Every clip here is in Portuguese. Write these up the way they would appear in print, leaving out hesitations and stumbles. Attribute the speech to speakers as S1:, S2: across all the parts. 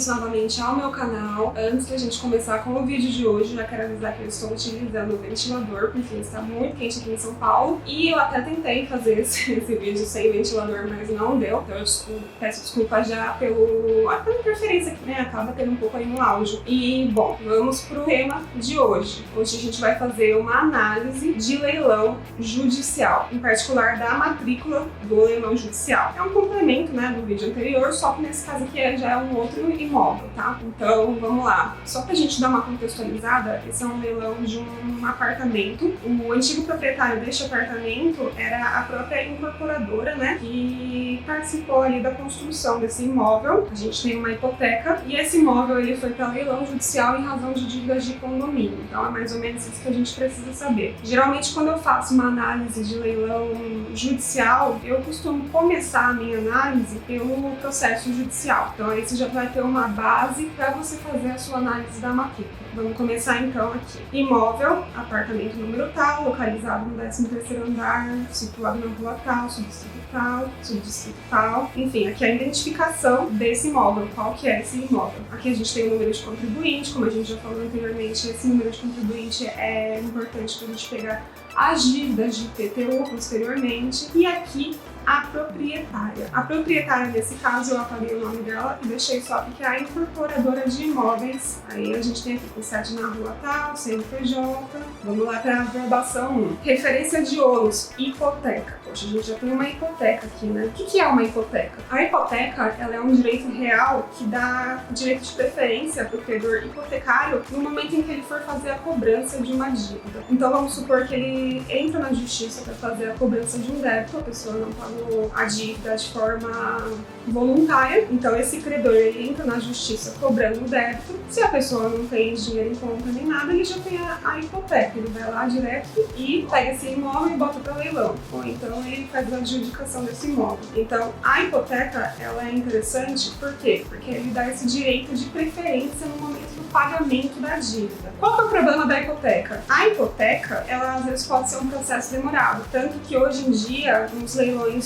S1: bem-vindos novamente ao meu canal. Antes da gente começar com o vídeo de hoje, já quero avisar que eu estou utilizando o ventilador, porque está muito quente aqui em São Paulo. E eu até tentei fazer esse vídeo sem ventilador, mas não deu. Então eu peço desculpa já pela interferência que acaba tendo um pouco aí no áudio. E, bom, vamos pro tema de hoje. Hoje a gente vai fazer uma análise de leilão judicial, em particular da matrícula do leilão judicial. É um complemento, do vídeo anterior, só que nesse caso aqui já é um outro imóvel, tá? Então, vamos lá. Só pra gente dar uma contextualizada, esse é um leilão de um apartamento. O antigo proprietário deste apartamento era a própria incorporadora, que participou ali da construção desse imóvel. A gente tem uma hipoteca e esse imóvel ele foi para leilão judicial em razão de dívidas de condomínio. Então, é mais ou menos isso que a gente precisa saber. Geralmente, quando eu faço uma análise de leilão judicial, eu costumo começar a minha análise pelo processo judicial. Então aí você já vai ter uma base para você fazer a sua análise da matrícula. Vamos começar então aqui. Imóvel, apartamento número tal, localizado no 13º andar, situado na rua tal, subdistrito tal. Enfim, aqui é a identificação desse imóvel, qual que é esse imóvel. Aqui a gente tem o número de contribuinte, como a gente já falou anteriormente, esse número de contribuinte é importante para a gente pegar as dívidas de IPTU posteriormente. E aqui a proprietária. A proprietária, nesse caso, eu apaguei o nome dela e deixei só porque é a incorporadora de imóveis. Aí a gente tem aqui com sede na rua tal, CNPJ. Vamos lá para a aprovação 1. Referência de ônus, hipoteca. Poxa, a gente já tem uma hipoteca aqui, O que é uma hipoteca? A hipoteca, ela é um direito real que dá direito de preferência para o credor hipotecário no momento em que ele for fazer a cobrança de uma dívida. Então vamos supor que ele entra na justiça para fazer a cobrança de um débito, a pessoa não pagou a dívida de forma voluntária, então esse credor ele entra na justiça cobrando o débito. Se a pessoa não tem dinheiro em conta nem nada, ele já tem a hipoteca, ele vai lá direto e pega esse imóvel e bota para leilão, ou então ele faz a adjudicação desse imóvel. Então a hipoteca ela é interessante, por quê? Porque ele dá esse direito de preferência no momento do pagamento da dívida. Qual que é o problema da hipoteca? A hipoteca, ela às vezes pode ser um processo demorado, tanto que hoje em dia, nos leilões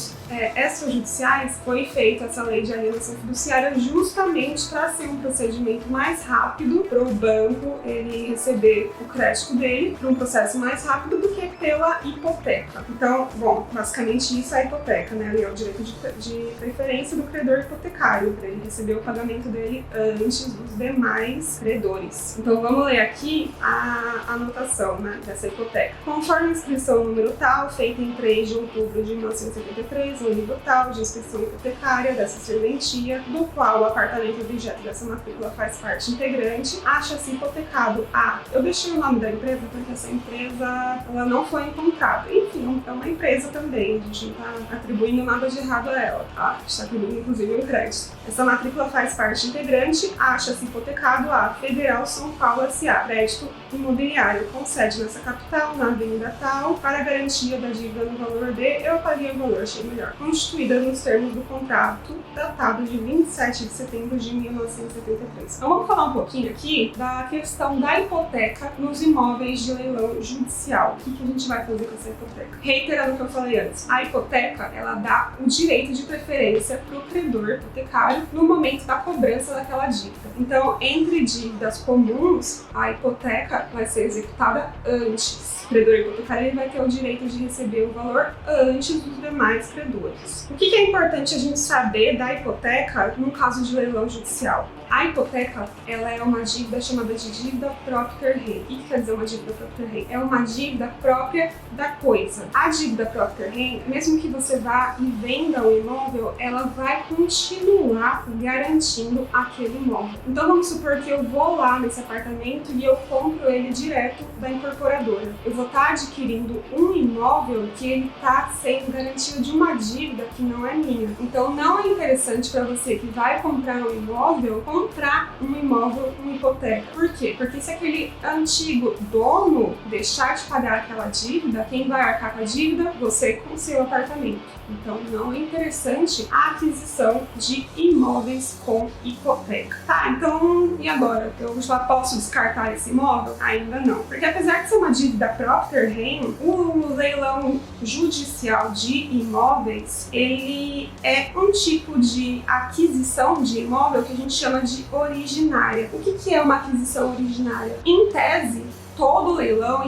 S1: extrajudiciais, foi feita essa lei de alienação fiduciária justamente para ser um procedimento mais rápido para o banco ele receber o crédito dele, para um processo mais rápido do que pela hipoteca. Então, bom, basicamente isso é a hipoteca, Ali é o direito de preferência do credor hipotecário, para ele receber o pagamento dele antes dos demais credores. Então, vamos ler aqui a anotação, dessa hipoteca. Conforme a inscrição número tal, feita em 3 de outubro de 1973, no nível tal de inscrição hipotecária dessa serventia, do qual o apartamento objeto dessa matrícula faz parte integrante, acha-se hipotecado a... Eu deixei o nome da empresa porque essa empresa ela não foi encontrada. Enfim, é uma empresa também, a gente não está atribuindo nada de errado a ela, tá? A gente está atribuindo inclusive um crédito. Essa matrícula faz parte integrante, acha-se hipotecado a Federal São Paulo S.A. Crédito imobiliário com sede nessa capital, na avenida tal, para garantia da dívida no valor de... Eu paguei o valor, achei melhor. Constituída nos termos do contrato datado de 27 de setembro de 1973. Então vamos falar um pouquinho aqui da questão da hipoteca nos imóveis de leilão judicial. O que a gente vai fazer com essa hipoteca? Reiterando o que eu falei antes, a hipoteca ela dá o direito de preferência para o credor hipotecário no momento da cobrança daquela dívida. Então, entre dívidas comuns, a hipoteca vai ser executada antes. O credor hipotecário ele vai ter o direito de receber o valor antes dos demais credores. O que é importante a gente saber da hipoteca no caso de leilão judicial? A hipoteca, ela é uma dívida chamada de dívida propter rei. O que quer dizer uma dívida propter rei? É uma dívida própria da coisa. A dívida propter rei, mesmo que você vá e venda o imóvel, ela vai continuar garantindo aquele imóvel. Então vamos supor que eu vou lá nesse apartamento e eu compro ele direto da incorporadora. Eu vou estar adquirindo um imóvel que ele está sendo garantia de uma dívida que não é minha. Então não é interessante para você que vai comprar um imóvel comprar um imóvel com hipoteca. Por quê? Porque se aquele antigo dono deixar de pagar aquela dívida, quem vai arcar com a dívida? Você com o seu apartamento. Então não é interessante a aquisição de imóveis com hipoteca. Tá, então e agora? Eu já posso descartar esse imóvel? Ainda não. Porque apesar de ser uma dívida propter rem, o leilão judicial de imóveis imóveis, ele é um tipo de aquisição de imóvel que a gente chama de originária. O que é uma aquisição originária? Em tese, em todo leilão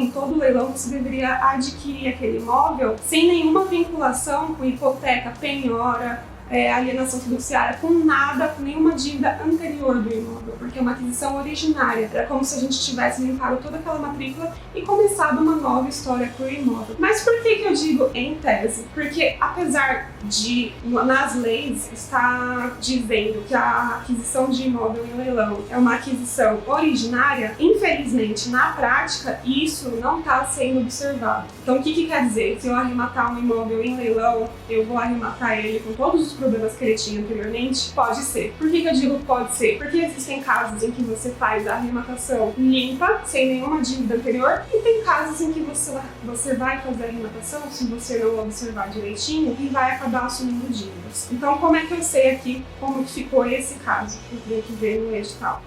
S1: você deveria adquirir aquele imóvel sem nenhuma vinculação com hipoteca, penhora, alienação fiduciária, com nada, com nenhuma dívida anterior do imóvel, porque é uma aquisição originária. Era como se a gente tivesse limpado toda aquela matrícula e começado uma nova história com o imóvel. Mas por que eu digo em tese? Porque apesar de, nas leis, estar dizendo que a aquisição de imóvel em leilão é uma aquisição originária, infelizmente, na prática, isso não está sendo observado. Então, o que quer dizer? Se eu arrematar um imóvel em leilão, eu vou arrematar ele com todos os problemas que ele tinha anteriormente? Pode ser. Por que eu digo pode ser? Porque existem casos em que você faz a arrematação limpa, sem nenhuma dívida anterior, e tem casos em que você vai fazer a arrematação, se você não observar direitinho, e vai acabar assumindo dívidas. Então, como é que eu sei aqui como que ficou esse caso? Eu tenho que ver no edital.